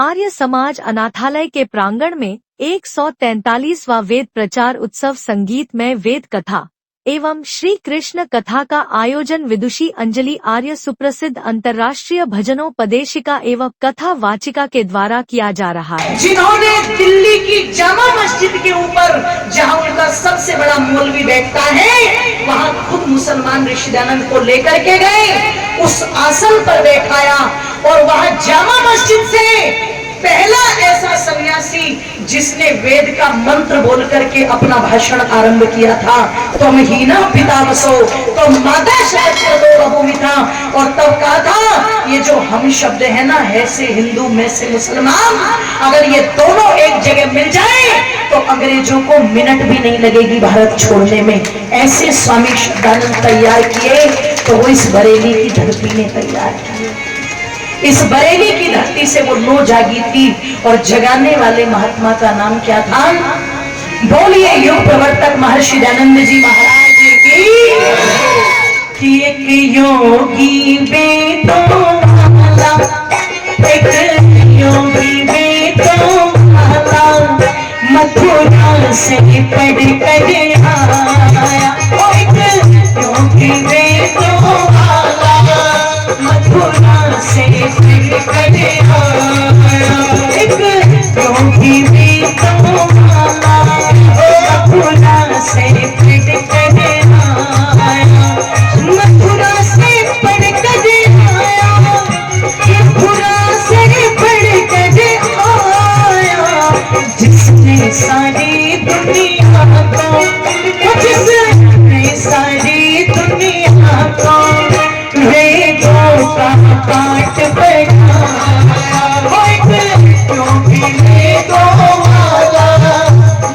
आर्य समाज अनाथालय के प्रांगण में 143वां वेद प्रचार उत्सव संगीतमय वेद कथा एवं श्री कृष्ण कथा का आयोजन विदुषी अंजलि आर्य सुप्रसिद्ध अंतर्राष्ट्रीय भजनोपदेशिका एवं कथा वाचिका के द्वारा किया जा रहा है, जिन्होंने दिल्ली की जामा मस्जिद के ऊपर जहां उनका सबसे बड़ा मौलवी बैठता है, वहां खुद मुसलमान ऋषिदानंद को लेकर के गए, उस आसन पर बैठाया और वहां जामा मस्जिद से पहला ऐसा सन्यासी जिसने वेद का मंत्र बोल करके अपना भाषण आरंभ किया था, तुम ही ना पिता बसो, तो माता शब्द था, और तब कहा था ये जो हम शब्द है ना, है से हिंदू में से मुसलमान, अगर ये दोनों एक जगह मिल जाए तो अंग्रेजों को मिनट भी नहीं लगेगी भारत छोड़ने में। ऐसे स्वामी शब्दानंद तैयार किए तो वो इस बरेली की धरती ने तैयार किए। इस बरेली की धरती से वो लो जागी थी, और जगाने वाले महात्मा का नाम क्या था? बोलिए युग प्रवर्तक महर्षि दयानंद जी महाराज की। एक योगी बेटो माला, एक योगी बेटो माला, मथुरा से पढ़ कर आया। एक योगी बेटो माला, मथुरा से पढ़ कर आया। एक योगी बेटो माला, मथुरा से पढ़ कर आया। मथुरा से पढ़ कर आया, मथुरा से पढ़ कर आया, जिसने सारी दुनिया को, जिसने सारी दुनिया को वेदों का पाठ पढ़ाया। क्योंकि वेदों वाला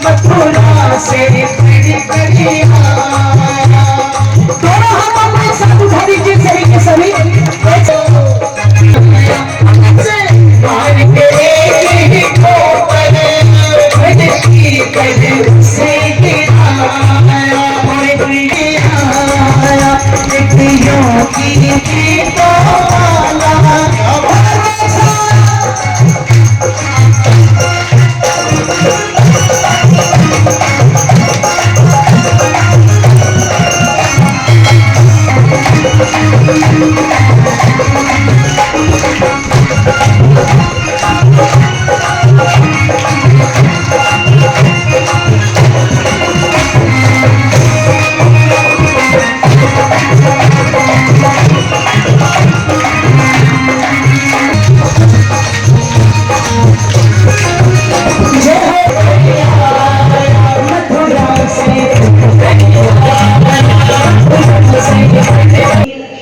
मथुरा से पढ़ कर आया। दोनों हाथों में साधु उठा दीजिए सभी के सभी।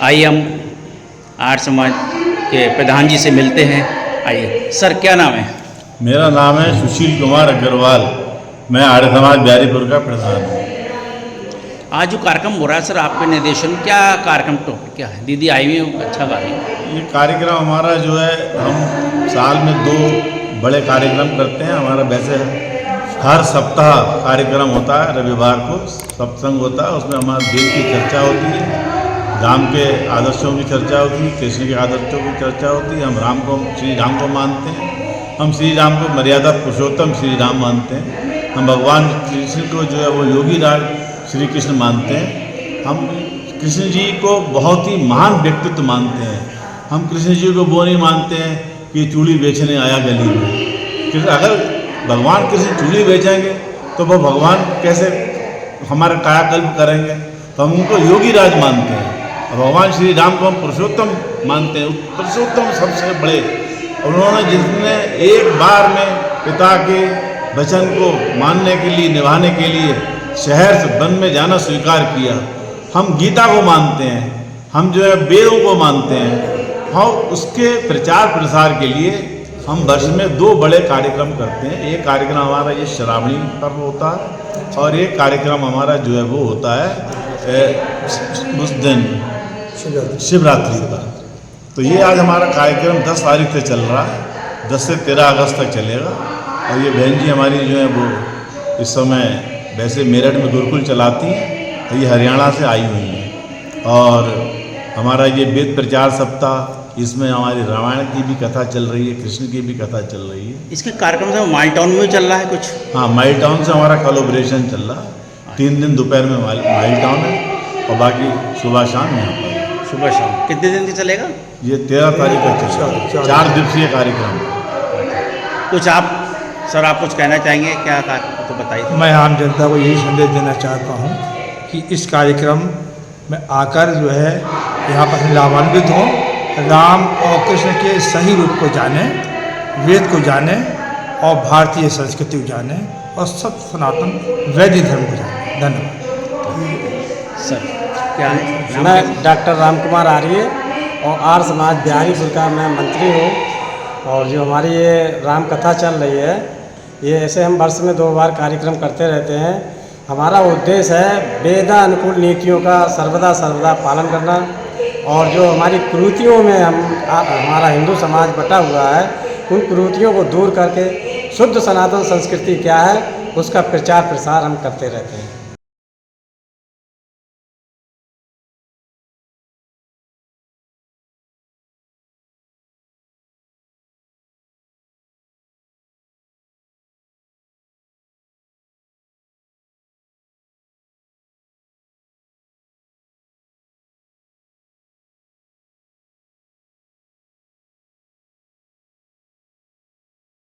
आइए हम आर्य समाज के प्रधान जी से मिलते हैं। आइए सर, क्या नाम है? मेरा नाम है सुशील कुमार अग्रवाल, मैं आर्य समाज बिहारीपुर का प्रधान हूँ। आज जो कार्यक्रम हो रहा है सर आपके निर्देशन, क्या कार्यक्रम टॉपिक क्या है? दीदी आई हुई है, अच्छा गा रही है। ये कार्यक्रम हमारा जो है, हम साल में 2 बड़े कार्यक्रम करते हैं। हमारा वैसे हर सप्ताह कार्यक्रम होता है, रविवार को सत्संग होता है, उसमें हमारे देश की चर्चा होती है, राम के आदर्शों की चर्चा होती है, कृष्ण के आदर्शों की चर्चा होती है। हम राम को, श्री राम को मानते हैं, हम श्री राम को मर्यादा पुरुषोत्तम श्री राम मानते हैं। हम भगवान कृष्ण को जो है वो योगी राज श्री कृष्ण मानते हैं। हम कृष्ण जी को बहुत ही महान व्यक्तित्व मानते हैं। हम कृष्ण जी को वो नहीं मानते हैं कि चूड़ी बेचने आया गली में। अगर भगवान कृष्ण चूड़ी बेचेंगे तो वो भगवान कैसे हमारा कायाकल्प करेंगे? तो हम उनको योगी राज मानते हैं। भगवान श्री राम को हम पुरुषोत्तम मानते हैं, पुरुषोत्तम सबसे बड़े। उन्होंने जिसने एक बार में पिता के वचन को मानने के लिए, निभाने के लिए शहर से वन में जाना स्वीकार किया। हम गीता को मानते हैं, हम जो है वेदों को मानते हैं, और उसके प्रचार प्रसार के लिए हम वर्ष में 2 बड़े कार्यक्रम करते हैं। एक कार्यक्रम हमारा ये श्रावणी पर्व होता है, और एक कार्यक्रम हमारा जो है वो होता है उस दिन शिवरात्रि का। तो ये आज हमारा कार्यक्रम 10 तारीख से चल रहा है, 10 से 13 अगस्त तक चलेगा। और ये बहन जी हमारी जो है वो इस समय वैसे मेरठ में गुरुकुल चलाती हैं, तो ये हरियाणा से आई हुई हैं। और हमारा ये वेद प्रचार सप्ताह इसमें हमारी रामायण की भी कथा चल रही है, कृष्ण की भी कथा चल रही है। इसके कार्यक्रम से माइल टाउन में चल रहा है कुछ? हाँ, माइल टाउन से हमारा कोलैबोरेशन चल रहा है। 3 दिन दोपहर में माइल टाउन है और बाकी सुबह शाम यहाँ पर। सुबह शाम कितने दिन से चलेगा? ये 13 तारीख का चलेगा, 4 दिवसीय कार्यक्रम। कुछ आप सर, आप कुछ कहना चाहेंगे क्या? तो बताइए। मैं आम जनता को यही संदेश देना चाहता हूँ कि इस कार्यक्रम में आकर जो है यहाँ पर लाभान्वित हों, राम और कृष्ण के सही रूप को जाने, वेद को जाने और भारतीय संस्कृति को जाने और सब सनातन वैदिक धर्म को जाने। धन्यवाद। सर क्या है? मैं डॉक्टर राम कुमार आर्य और आर्य समाज बिहारीपुर का मैं मंत्री हूँ। और जो हमारी ये राम कथा चल रही है, ये ऐसे हम वर्ष में 2 बार कार्यक्रम करते रहते हैं। हमारा उद्देश्य है वेदानुकूल नीतियों का सर्वदा पालन करना, और जो हमारी कुरीतियों में हमारा हिंदू समाज बटा हुआ है, उन कुरीतियों को दूर करके शुद्ध सनातन संस्कृति क्या है उसका प्रचार प्रसार हम करते रहते हैं।